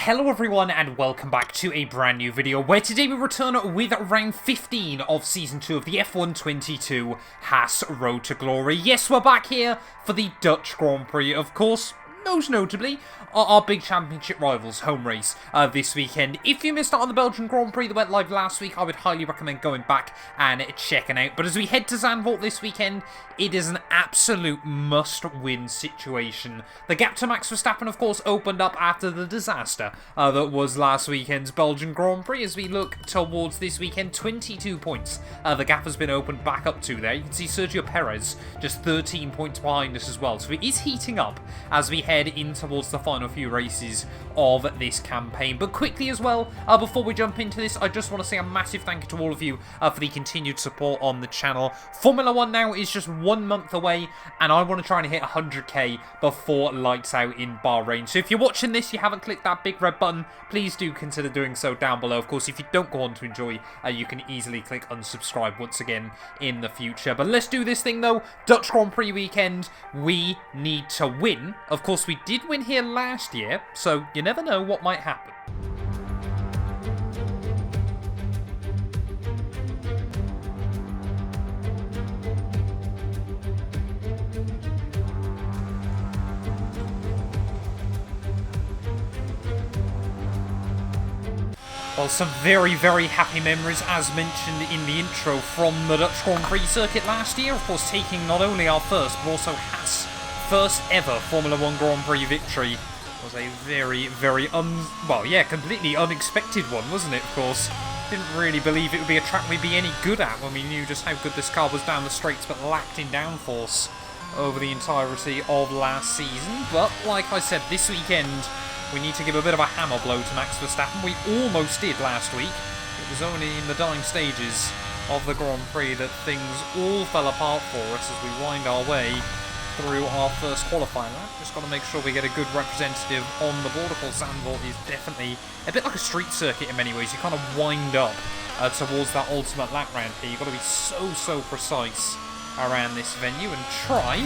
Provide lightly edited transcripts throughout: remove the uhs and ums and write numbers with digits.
Hello everyone and welcome back to a brand new video where today we return with round 15 of season 2 of the F1 22 Haas Road to Glory. Yes, we're back here for the Dutch Grand Prix, of course. Most notably, our big championship rivals home race this weekend. If you missed out on the Belgian Grand Prix that went live last week, I would highly recommend going back and checking out. But as we head to Zandvoort this weekend, it is an absolute must-win situation. The gap to Max Verstappen, of course, opened up after the disaster that was last weekend's Belgian Grand Prix. As we look towards this weekend, 22 points the gap has been opened back up to there. You can see Sergio Perez just 13 points behind us as well. So it is heating up as we head in towards the final few races of this campaign. But quickly as well, before we jump into this, I just want to say a massive thank you to all of you for the continued support on the channel. Formula 1 now is just 1 month away, and I want to try and hit 100k before lights out in Bahrain. So if you're watching this, you haven't clicked that big red button, please do consider doing so down below. Of course, if you don't go on to enjoy, you can easily click unsubscribe once again in the future. But let's do this thing though. Dutch Grand Prix weekend, we need to win. Of course, we did win here last year, so you never know what might happen. Well, some very, very happy memories, as mentioned in the intro, from the Dutch Grand Prix circuit last year. Of course, taking not only our first, but also Haas' first ever Formula 1 Grand Prix victory. It was a very, very completely unexpected one, wasn't it, of course? Didn't really believe it would be a track we'd be any good at when we knew just how good this car was down the straights, but lacked in downforce over the entirety of last season. But, like I said, this weekend, we need to give a bit of a hammer blow to Max Verstappen. We almost did last week. It was only in the dying stages of the Grand Prix that things all fell apart for us as we wind our way through our first qualifying lap. Just got to make sure we get a good representative on the board. Of course, Zandvoort is definitely a bit like a street circuit in many ways. You kind of wind up towards that ultimate lap round here. You've got to be so precise around this venue and try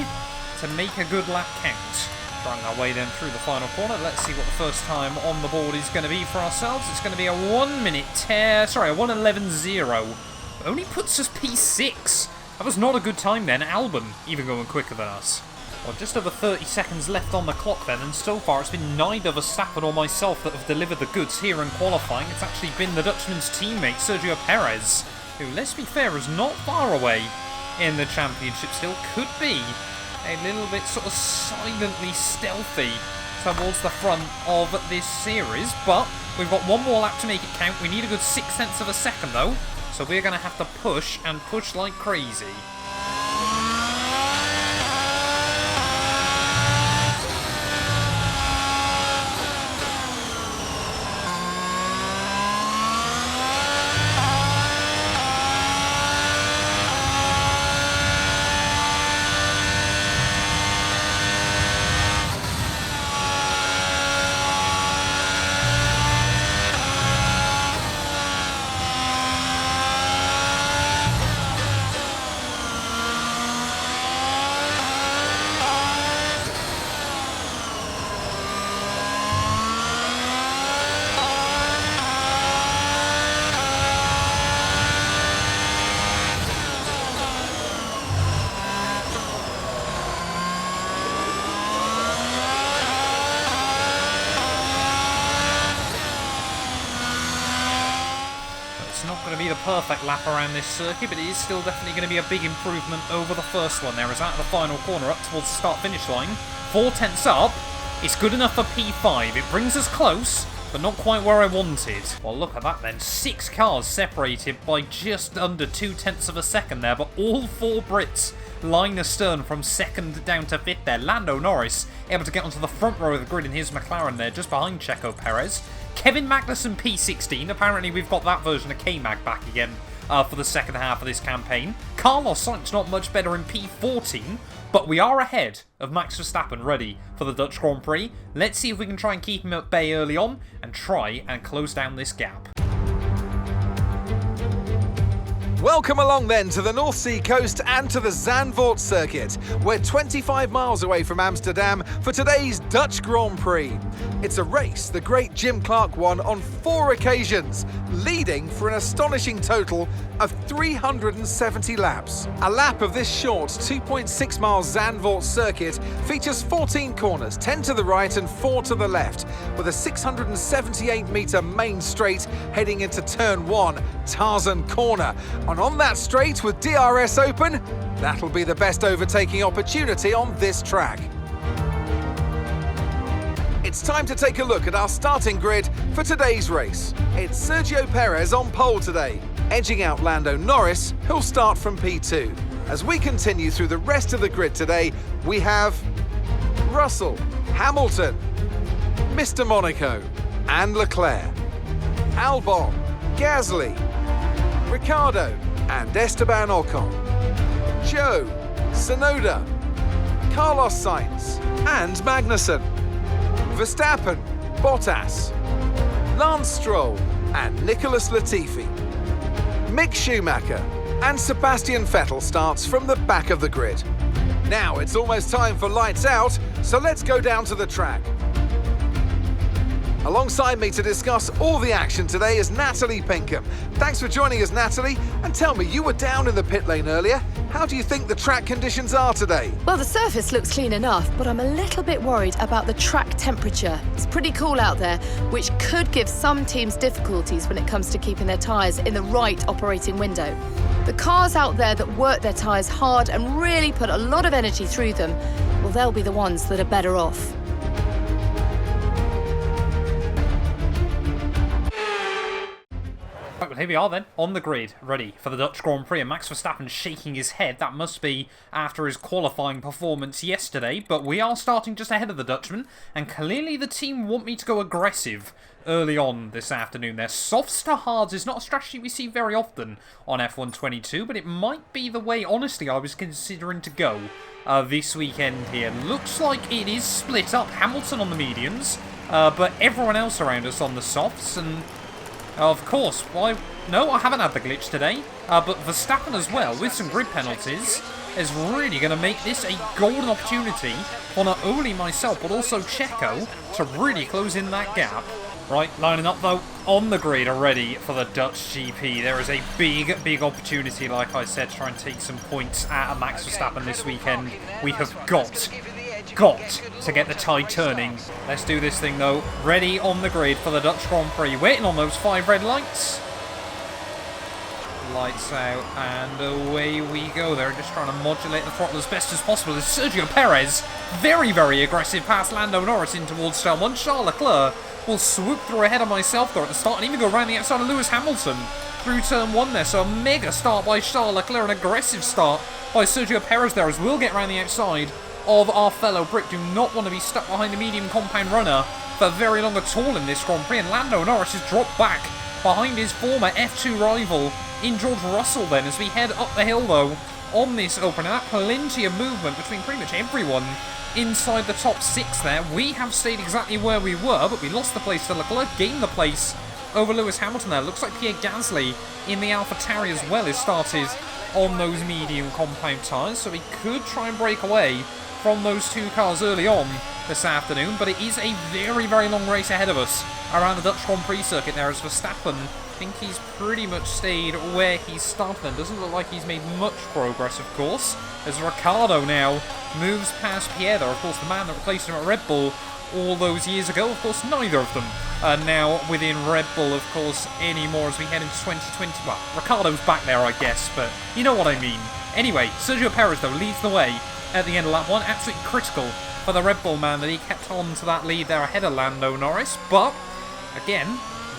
to make a good lap count. Trying our way then through the final corner. Let's see what the first time on the board is going to be for ourselves. It's going to be a 1:11.0. Only puts us P6. That was not a good time then. Albon even going quicker than us. Well, just over 30 seconds left on the clock then, and so far it's been neither Verstappen or myself that have delivered the goods here in qualifying. It's actually been the Dutchman's teammate, Sergio Perez, who, let's be fair, is not far away in the championship still. Could be a little bit sort of silently stealthy towards the front of this series, but we've got one more lap to make it count. We need a good 0.6 of a second though, so we're going to have to push and push like crazy. Going to be the perfect lap around this circuit, but it is still definitely going to be a big improvement over the first one. There is out of the final corner up towards the start-finish line. 0.4 up. It's good enough for P5. It brings us close, but not quite where I wanted. Well, look at that then. 6 cars separated by just under 0.2 of a second there, but all 4 Brits line astern from second down to 5th there. Lando Norris able to get onto the front row of the grid in his McLaren there, just behind Checo Perez. Kevin Magnussen P16. Apparently we've got that version of K-Mag back again for the second half of this campaign. Carlos Sainz not much better in P14, but we are ahead of Max Verstappen, ready for the Dutch Grand Prix. Let's see if we can try and keep him at bay early on and try and close down this gap. Welcome along then to the North Sea coast and to the Zandvoort circuit. We're 25 miles away from Amsterdam for today's Dutch Grand Prix. It's a race the great Jim Clark won on 4 occasions, leading for an astonishing total of 370 laps. A lap of this short 2.6 mile Zandvoort circuit features 14 corners, 10 to the right and 4 to the left, with a 678 metre main straight heading into turn 1, Tarzan Corner. And on that straight with DRS open, that'll be the best overtaking opportunity on this track. It's time to take a look at our starting grid for today's race. It's Sergio Perez on pole today, edging out Lando Norris, who'll start from P2. As we continue through the rest of the grid today, we have Russell, Hamilton, Mr. Monaco, and Leclerc, Albon, Gasly, Ricciardo, and Esteban Ocon, Joe, Tsunoda, Carlos Sainz, and Magnussen, Verstappen, Bottas, Lance Stroll, and Nicholas Latifi. Mick Schumacher and Sebastian Vettel starts from the back of the grid. Now it's almost time for lights out, so let's go down to the track. Alongside me to discuss all the action today is Natalie Pinkham. Thanks for joining us, Natalie. And tell me, you were down in the pit lane earlier. How do you think the track conditions are today? Well, the surface looks clean enough, but I'm a little bit worried about the track temperature. It's pretty cool out there, which could give some teams difficulties when it comes to keeping their tyres in the right operating window. The cars out there that work their tyres hard and really put a lot of energy through them, well, they'll be the ones that are better off. Right, well, here we are then, on the grid, ready for the Dutch Grand Prix, and Max Verstappen shaking his head. That must be after his qualifying performance yesterday, but we are starting just ahead of the Dutchman, and clearly the team want me to go aggressive early on this afternoon. Their softs to hards is not a strategy we see very often on F1 22, but it might be the way, honestly, I was considering to go this weekend here. Looks like it is split up, Hamilton on the mediums, but everyone else around us on the softs, and of course, why? No, I haven't had the glitch today, but Verstappen as well, with some grid penalties, is really going to make this a golden opportunity for not only myself, but also Checo to really close in that gap. Right, lining up though, on the grid already for the Dutch GP. There is a big opportunity, like I said, to try and take some points out of Max Verstappen this weekend. We have got to get the tide turning. Let's do this thing though. Ready on the grid for the Dutch Grand Prix. Waiting on those 5 red lights. Lights out and away we go. They're just trying to modulate the throttle as best as possible. It's Sergio Perez, very aggressive past Lando Norris in towards turn 1. Charles Leclerc will swoop through ahead of myself there at the start and even go around the outside of Lewis Hamilton through turn 1 there. So a mega start by Charles Leclerc, an aggressive start by Sergio Perez there as we'll get around the outside of our fellow Brit. Do not want to be stuck behind the medium compound runner for very long at all in this Grand Prix, and Lando Norris has dropped back behind his former F2 rival in George Russell then as we head up the hill though on this opener. Plenty of movement between pretty much everyone inside the top 6 there. We have stayed exactly where we were, but we lost the place to Leclerc, gained the place over Lewis Hamilton there. Looks like Pierre Gasly in the AlphaTauri as well is started on those medium compound tyres, so we could try and break away from those 2 cars early on this afternoon, but it is a very long race ahead of us around the Dutch Grand Prix circuit there as Verstappen, I think he's pretty much stayed where he started and doesn't look like he's made much progress, of course, as Ricciardo now moves past Pierre there, of course the man that replaced him at Red Bull all those years ago. Of course neither of them are now within Red Bull, of course, anymore as we head into 2020. Well, Ricciardo's back there, I guess, but you know what I mean. Anyway, Sergio Perez though leads the way at the end of lap 1. Absolutely critical for the Red Bull man that he kept on to that lead there ahead of Lando Norris. But, again,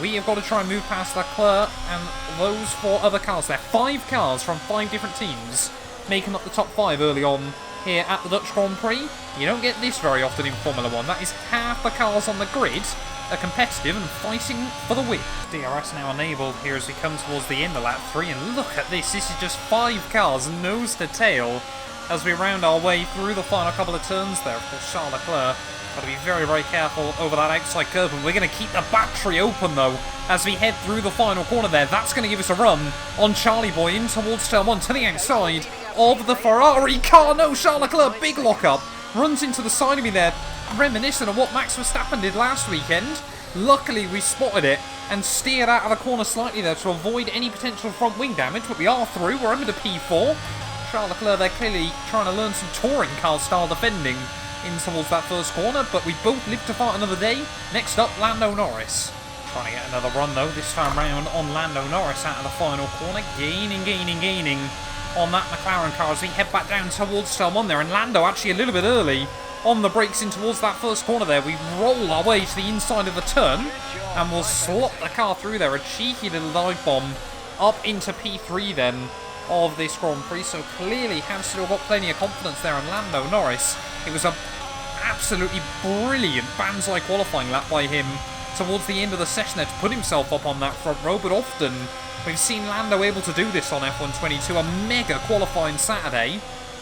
we have got to try and move past Leclerc and those 4 other cars there. 5 cars from 5 different teams making up the top 5 early on here at the Dutch Grand Prix. You don't get this very often in Formula 1. That is half the cars on the grid are competitive and fighting for the win. DRS now enabled here as we come towards the end of lap 3. And look at this. This is just 5 cars nose to tail as we round our way through the final couple of turns there. Of course, Charles Leclerc got to be very, very careful over that outside curve, and we're going to keep the battery open though as we head through the final corner there. That's going to give us a run on Charlie Boy in towards turn 1 to the outside of the Ferrari car. No, Charles Leclerc, big lock-up, runs into the side of me there, reminiscent of what Max Verstappen did last weekend. Luckily, we spotted it and steered out of the corner slightly there to avoid any potential front wing damage, but we are through. We're over to P4. Charles Leclerc there clearly trying to learn some touring car style defending in towards that first corner, but we both live to fight another day. Next up, Lando Norris. Trying to get another run though, this time round on Lando Norris out of the final corner. Gaining on that McLaren car as we head back down towards turn 1 there, and Lando actually a little bit early on the brakes in towards that first corner there. We roll our way to the inside of the turn, and we'll slot the car through there. A cheeky little dive bomb up into P3 then of this Grand Prix, so clearly has still got plenty of confidence there on Lando Norris. It was a absolutely brilliant banzai qualifying lap by him towards the end of the session there to put himself up on that front row, but often we've seen Lando able to do this on F122, a mega qualifying Saturday,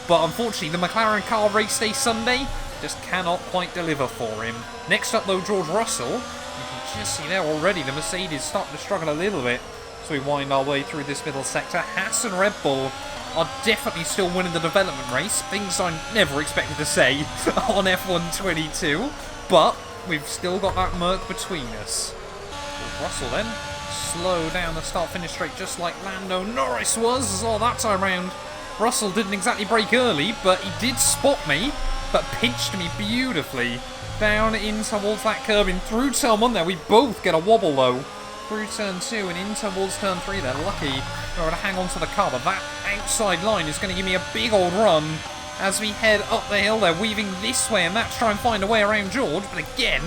but unfortunately the McLaren car race day Sunday just cannot quite deliver for him. Next up though, George Russell. You can just see there already the Mercedes starting to struggle a little bit as we wind our way through this middle sector. Haas and Red Bull are definitely still winning the development race, things I never expected to say on F122, but we've still got that murk between us. George Russell then, slow down the start-finish straight just like Lando Norris was. Oh, that time round, Russell didn't exactly brake early, but he did spot me, but pinched me beautifully down in towards that curve in through turn 1 there. We both get a wobble though through turn 2 and in towards turn 3 there. Lucky we were able to hang on to the car, but that outside line is going to give me a big old run as we head up the hill there, weaving this way and that to try and find a way around George. But again,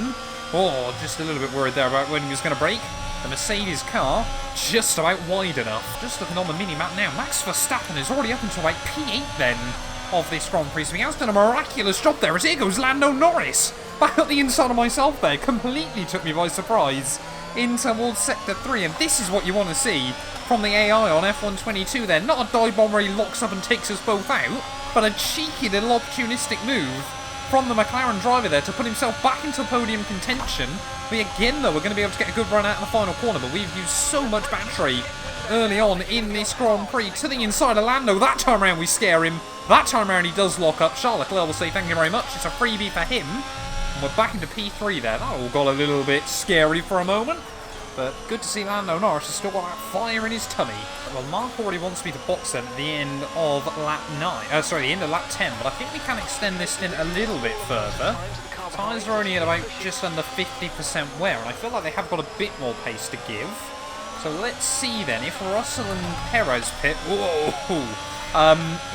oh, just a little bit worried there about when he was going to brake. The Mercedes car just about wide enough. Just looking on the mini-map now, Max Verstappen is already up into about P8 then of this Grand Prix. So he has done a miraculous job there as here goes Lando Norris. Back at the inside of myself there, completely took me by surprise in towards Sector 3. And this is what you want to see from the AI on F122 there. Not a dive bomb where he locks up and takes us both out, but a cheeky little opportunistic move from the McLaren driver there to put himself back into podium contention. We again though, we're going to be able to get a good run out in the final corner, but we've used so much battery early on in this Grand Prix. To the inside of Lando, that time around we scare him. That time around he does lock up. Charles Leclerc will say thank you very much, it's a freebie for him. And we're back into P3 there. That all got a little bit scary for a moment, but good to see Lando Norris has still got that fire in his tummy. Well, Mark already wants me to box then at the end of lap 9. Sorry, the end of lap 10, but I think we can extend this stint a little bit further. Tyres are only at about just under 50% wear, and I feel like they have got a bit more pace to give. So let's see then, if Russell and Perez pit,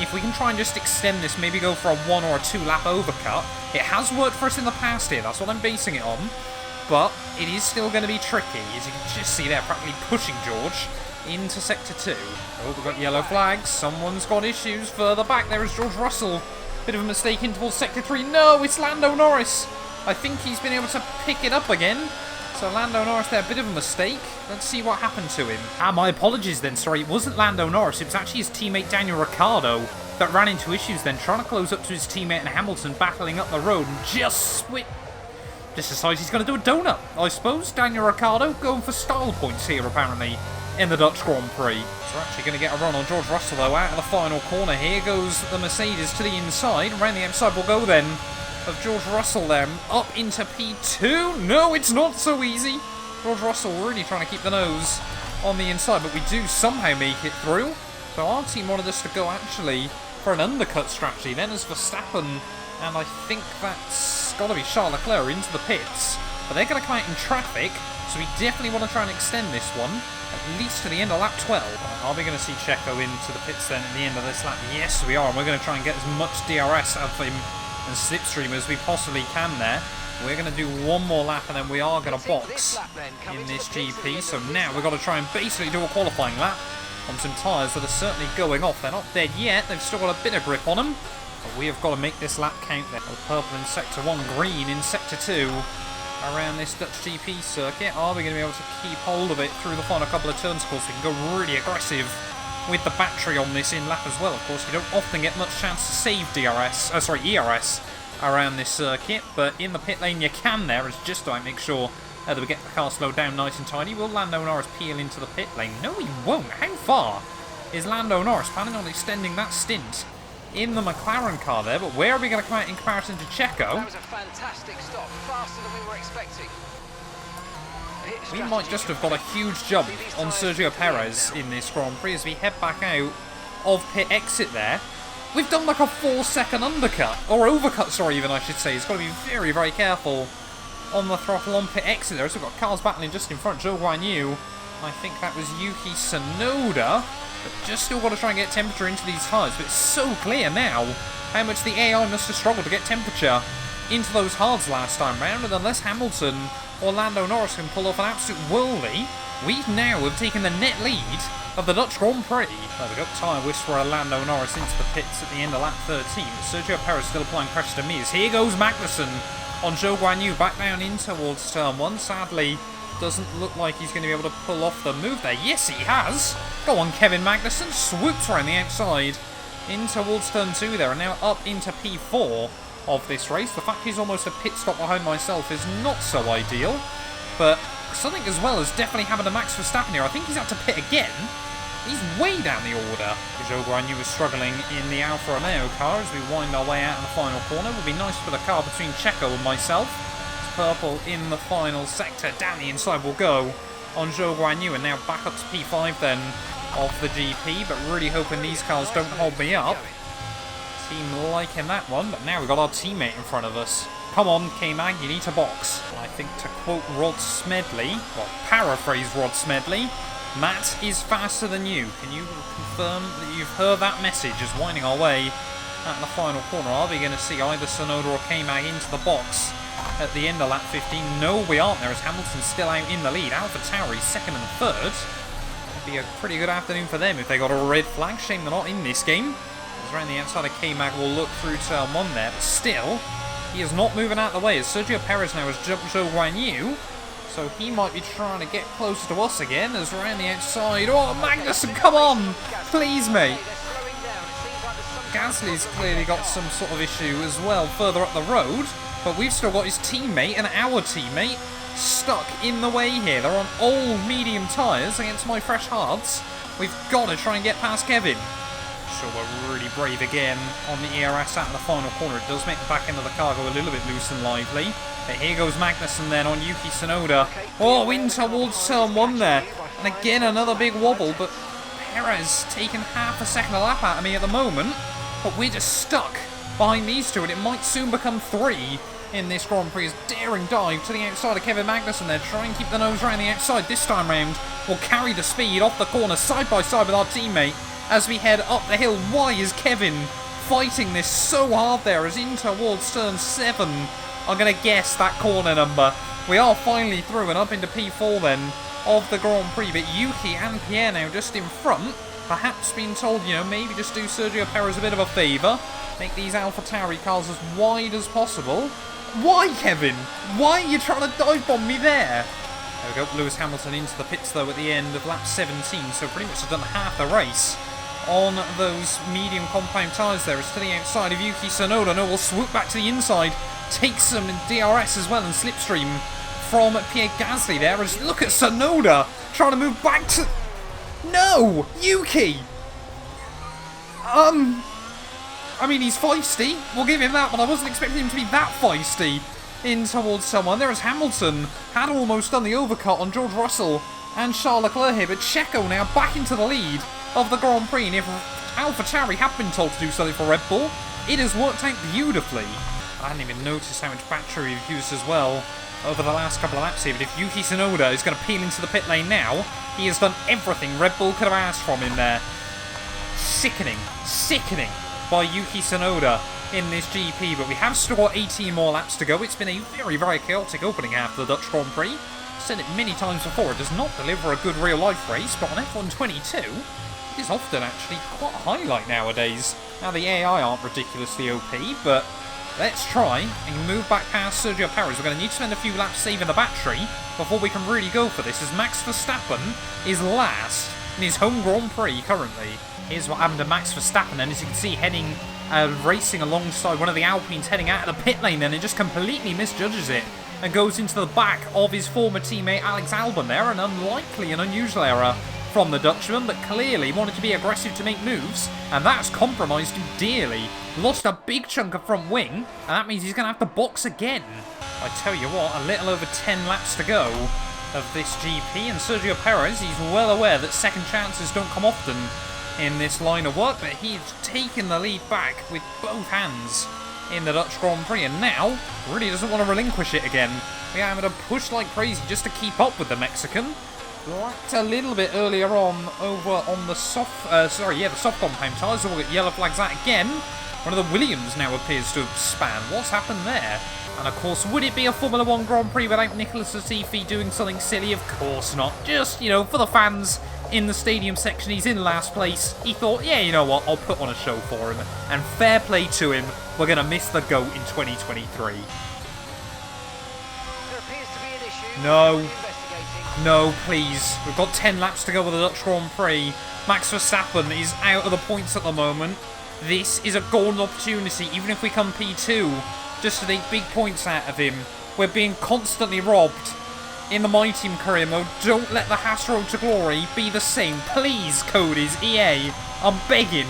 if we can try and just extend this, maybe go for a 1 or a 2 lap overcut. It has worked for us in the past here, that's what I'm basing it on. But it is still going to be tricky, as you can just see there, practically pushing George into Sector 2. Oh, we've got yellow flags. Someone's got issues further back. There is George Russell. Bit of a mistake in towards Sector 3. No, it's Lando Norris. I think he's been able to pick it up again. So Lando Norris there, a bit of a mistake. Let's see what happened to him. My apologies then, sorry. It wasn't Lando Norris. It was actually his teammate Daniel Ricciardo that ran into issues then, trying to close up to his teammate in Hamilton, battling up the road, and just decides he's going to do a donut, I suppose. Daniel Ricciardo going for style points here, apparently, in the Dutch Grand Prix. So we're actually going to get a run on George Russell, though, out of the final corner. Here goes the Mercedes to the inside. Around the outside we'll go, then, of George Russell, then, up into P2. No, it's not so easy. George Russell really trying to keep the nose on the inside, but we do somehow make it through. So our team wanted us to go, actually, for an undercut strategy. Then as Verstappen, and I think that's got to be Charles Leclerc into the pits, but they're going to come out in traffic, so we definitely want to try and extend this one at least to the end of lap 12. Are we going to see Checo into the pits then at the end of this lap? Yes, we are, and we're going to try and get as much DRS out of him and slipstream as we possibly can there. We're going to do one more lap, and then we are going to box in this GP. So now we've got to try and basically do a qualifying lap on some tyres that are certainly going off. They're not dead yet, they've still got a bit of grip on them. But we have got to make this lap count there. Purple in Sector 1, green in Sector 2 around this Dutch GP circuit. Are we going to be able to keep hold of it through the final couple of turns? Of course, we can go really aggressive with the battery on this in lap as well. Of course, you don't often get much chance to save ERS around this circuit, but in the pit lane you can there, as just to make sure that we get the car slowed down nice and tidy. Will Lando Norris peel into the pit lane? No, he won't. How far is Lando Norris planning on extending that stint in the McLaren car there? But where are we going to come out in comparison to Checo? That was a fantastic stop, faster than we were expecting. We might just have got a huge jump on Sergio Perez in this Grand Prix as we head back out of pit exit there. We've done like a 4-second undercut, or overcut, sorry, even I should say. He's got to be very, very careful on the throttle on pit exit there. So we've got cars battling just in front. Zhou Guanyu, I think that was Yuki Tsunoda, but just still got to try and get temperature into these tyres. But it's so clear now how much the AI must have struggled to get temperature into those hards last time round, and unless Hamilton or Lando Norris can pull off an absolute whirly, we now have taken the net lead of the Dutch Grand Prix. There we go, tyre whisperer Lando Norris into the pits at the end of lap 13. Sergio Perez still applying pressure to Miz. Here goes Magnussen on Zhou Guanyu back down in towards turn 1. Sadly, doesn't look like he's going to be able to pull off the move there. Yes, he has. Go on, Kevin Magnussen. Swoops around the outside in towards turn 2 there, and now up into P4 of this race. The fact he's almost a pit stop behind myself is not so ideal, but something as well has definitely happened to Max Verstappen here. I think he's had to pit again. He's way down the order. Zhou Guanyu was struggling in the Alfa Romeo car as we wind our way out in the final corner. It would be nice for the car between Checo and myself. It's purple in the final sector. Down the inside will go on Zhou Guanyu, and now back up to P5 then of the GP, but really hoping these cars don't hold me up. Team liking that one, but now we've got our teammate in front of us. Come on, K-Mag, you need to box. I think to quote Rod Smedley, well, paraphrase Rod Smedley, Matt is faster than you. Can you confirm that you've heard that message as winding our way at the final corner? Are we going to see either Tsunoda or K-Mag into the box at the end of lap 15? No, we aren't there, as Hamilton's still out in the lead. AlphaTauri second and third. It'd be a pretty good afternoon for them if they got a red flag. Shame they're not in this game. Around the outside of K-Mag will look through turn 1 there, but still, he is not moving out of the way as Sergio Perez now has jumped Zhou Guanyu, so he might be trying to get closer to us again as around the outside. Oh, Magnussen, come on! Please, mate! Gasly's clearly got some sort of issue as well further up the road, but we've still got his teammate and our teammate stuck in the way here. They're on old medium tyres against my fresh hards. We've got to try and get past Kevin. So we're really brave again on the ERS out in the final corner. It does make the back end of the car go a little bit loose and lively. But here goes Magnussen then on Yuki Tsunoda. Oh, in towards turn 1 there. And again, another big wobble, but Perez taking half a second a lap out of me at the moment. But we're just stuck behind these two, and it might soon become 3 in this Grand Prix. Daring dive to the outside of Kevin Magnussen there. Try and keep the nose around the outside this time round. We'll carry the speed off the corner side by side with our teammate as we head up the hill. Why is Kevin fighting this so hard there as in towards turn 7? I'm going to guess that corner number. We are finally through and up into P4 then of the Grand Prix, but Yuki and Pierre now just in front, perhaps being told, you know, maybe just do Sergio Perez a bit of a favour, make these AlphaTauri cars as wide as possible. Why, Kevin? Why are you trying to dive bomb me there? There we go, Lewis Hamilton into the pits though at the end of lap 17, so pretty much have done half the race on those medium compound tyres there. It's to the outside of Yuki Tsunoda. No, we'll swoop back to the inside, take some DRS as well and slipstream from Pierre Gasly there. As look at Tsunoda trying to move back to... No! Yuki! I mean, he's feisty. We'll give him that, but I wasn't expecting him to be that feisty in towards someone. There is Hamilton. Had almost done the overcut on George Russell and Charles Leclerc here, but Checo now back into the lead of the Grand Prix. And if AlphaTauri have been told to do something for Red Bull, it has worked out beautifully. I hadn't even noticed how much battery we've used as well over the last couple of laps here, but if Yuki Tsunoda is going to peel into the pit lane now, he has done everything Red Bull could have asked from him there. Sickening by Yuki Tsunoda in this GP, but we have still got 18 more laps to go. It's been a very, very chaotic opening half of the Dutch Grand Prix. I've said it many times before, it does not deliver a good real-life race, but on F1 22, it is often actually quite a highlight nowadays. Now, the AI aren't ridiculously OP, but let's try and move back past Sergio Perez. We're going to need to spend a few laps saving the battery before we can really go for this, as Max Verstappen is last in his home Grand Prix currently. Here's what happened to Max Verstappen, and as you can see, racing alongside one of the Alpines heading out of the pit lane, and it just completely misjudges it and goes into the back of his former teammate Alex Albon there. An unlikely and unusual error from the Dutchman, but clearly wanted to be aggressive to make moves, and that's compromised him dearly. Lost a big chunk of front wing, and that means he's going to have to box again. I tell you what, a little over 10 laps to go of this GP, and Sergio Perez, he's well aware that second chances don't come often in this line of work, but he's taken the lead back with both hands in the Dutch Grand Prix, and now really doesn't want to relinquish it again. We are having to push like crazy just to keep up with the Mexican. Lacked a little bit earlier on over on the soft compound tyres, so we'll get yellow flags out again. One of the Williams now appears to have spanned. What's happened there? And of course, would it be a Formula 1 Grand Prix without Nicholas Latifi doing something silly? Of course not. Just, you know, for the fans in the stadium section, he's in last place. He thought, yeah, you know what, I'll put on a show for him. And fair play to him, we're going to miss the GOAT in 2023. There appears to be an issue. No. No, please. We've got 10 laps to go with the Dutch Grand Prix. Max Verstappen is out of the points at the moment. This is a golden opportunity, even if we come P2, just to take big points out of him. We're being constantly robbed in the My Team career mode. Don't let the Haas road to glory be the same. Please, Cody's EA. I'm begging.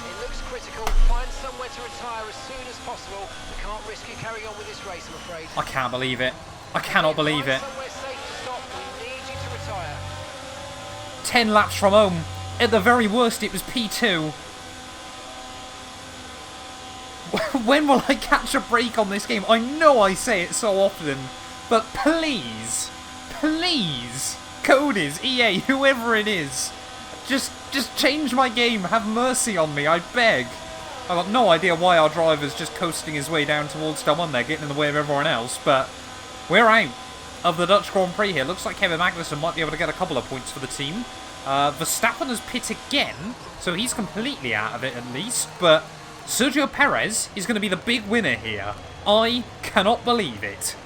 It looks critical. Find somewhere to retire as soon as possible. We can't risk you carrying on with this race, I'm afraid. I can't believe it. I cannot believe it. Somewhere safe to stop. We need you to retire. 10 laps from home. At the very worst, it was P2. When will I catch a break on this game? I know I say it so often, but please, please, Cody's, EA, whoever it is, just change my game. Have mercy on me, I beg. I've got no idea why our driver's just coasting his way down towards turn 1 there, getting in the way of everyone else, but we're out of the Dutch Grand Prix here. Looks like Kevin Magnussen might be able to get a couple of points for the team. Verstappen has pit again, so he's completely out of it at least, but Sergio Perez is going to be the big winner here. I cannot believe it.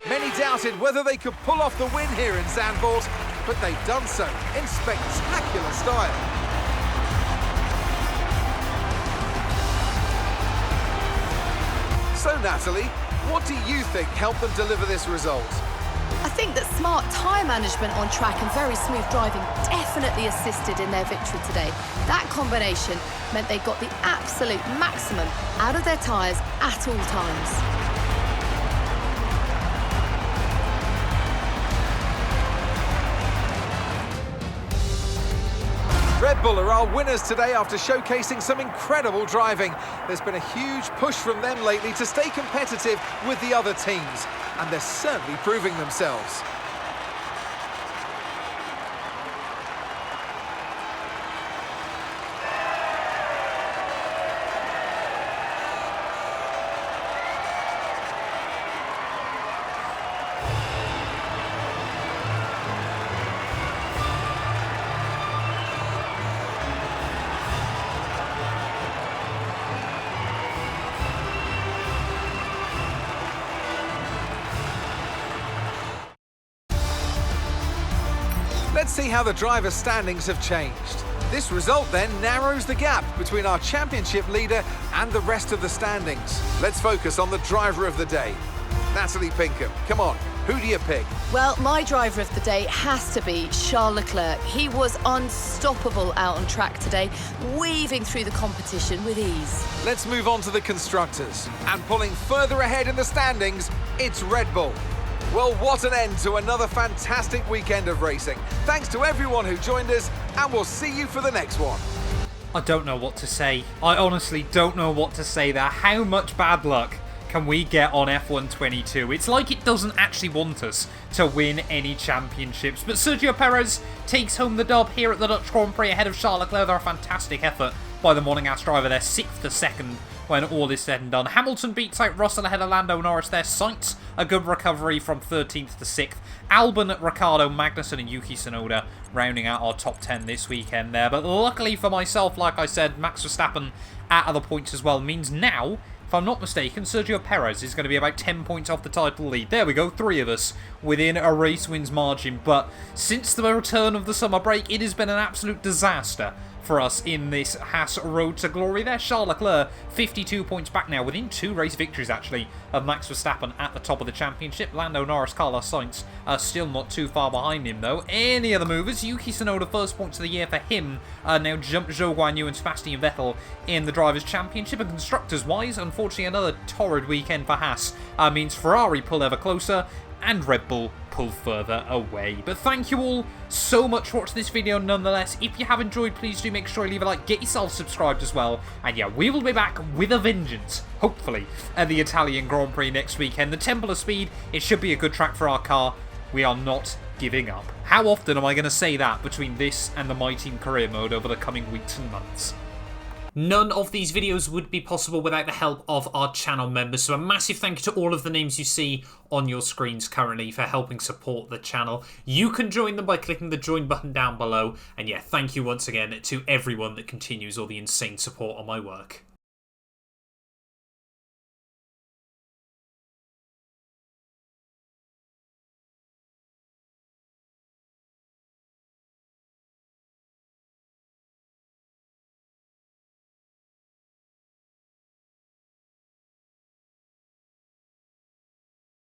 Many doubted whether they could pull off the win here in Zandvoort, but they've done so in spectacular style. So, Natalie, what do you think helped them deliver this result? I think that smart tyre management on track and very smooth driving definitely assisted in their victory today. That combination meant they got the absolute maximum out of their tyres at all times. Red Bull are our winners today after showcasing some incredible driving. There's been a huge push from them lately to stay competitive with the other teams, and they're certainly proving themselves. Let's see how the driver standings have changed. This result then narrows the gap between our championship leader and the rest of the standings. Let's focus on the driver of the day. Natalie Pinkham, come on, who do you pick? Well, my driver of the day has to be Charles Leclerc. He was unstoppable out on track today, weaving through the competition with ease. Let's move on to the constructors. And pulling further ahead in the standings, it's Red Bull. Well, what an end to another fantastic weekend of racing. Thanks to everyone who joined us, and we'll see you for the next one. I don't know what to say. I honestly don't know what to say there. How much bad luck can we get on F1 22? It's like it doesn't actually want us to win any championships. But Sergio Perez takes home the dub here at the Dutch Grand Prix ahead of Charles Leclerc. They're a fantastic effort by the Monegasque driver. They're 6th to 2nd when all is said and done. Hamilton beats out Russell ahead of Lando Norris there. Sainz, a good recovery from 13th to 6th. Albon, Ricciardo, Magnussen and Yuki Tsunoda rounding out our top 10 this weekend there. But luckily for myself, like I said, Max Verstappen at other points as well means now, if I'm not mistaken, Sergio Perez is going to be about 10 points off the title lead. There we go, 3 of us within a race wins margin. But since the return of the summer break, it has been an absolute disaster for us in this Haas road to glory. There, Charles Leclerc, 52 points back now, within 2 race victories actually of Max Verstappen at the top of the championship. Lando Norris, Carlos Sainz are still not too far behind him though. Any other movers? Yuki Tsunoda, first points of the year for him, now jumped Zhou Guanyu and Sebastian Vettel in the Drivers' Championship. And constructors wise, unfortunately another torrid weekend for Haas means Ferrari pull ever closer and Red Bull pull further away. But thank you all so much for watching this video nonetheless. If you have enjoyed, please do make sure you leave a like, get yourself subscribed as well. And yeah, we will be back with a vengeance, hopefully, at the Italian Grand Prix next weekend. The Temple of Speed, it should be a good track for our car. We are not giving up. How often am I going to say that between this and the My Team Career Mode over the coming weeks and months? None of these videos would be possible without the help of our channel members, so a massive thank you to all of the names you see on your screens currently for helping support the channel. You can join them by clicking the join button down below, and yeah, thank you once again to everyone that continues all the insane support on my work.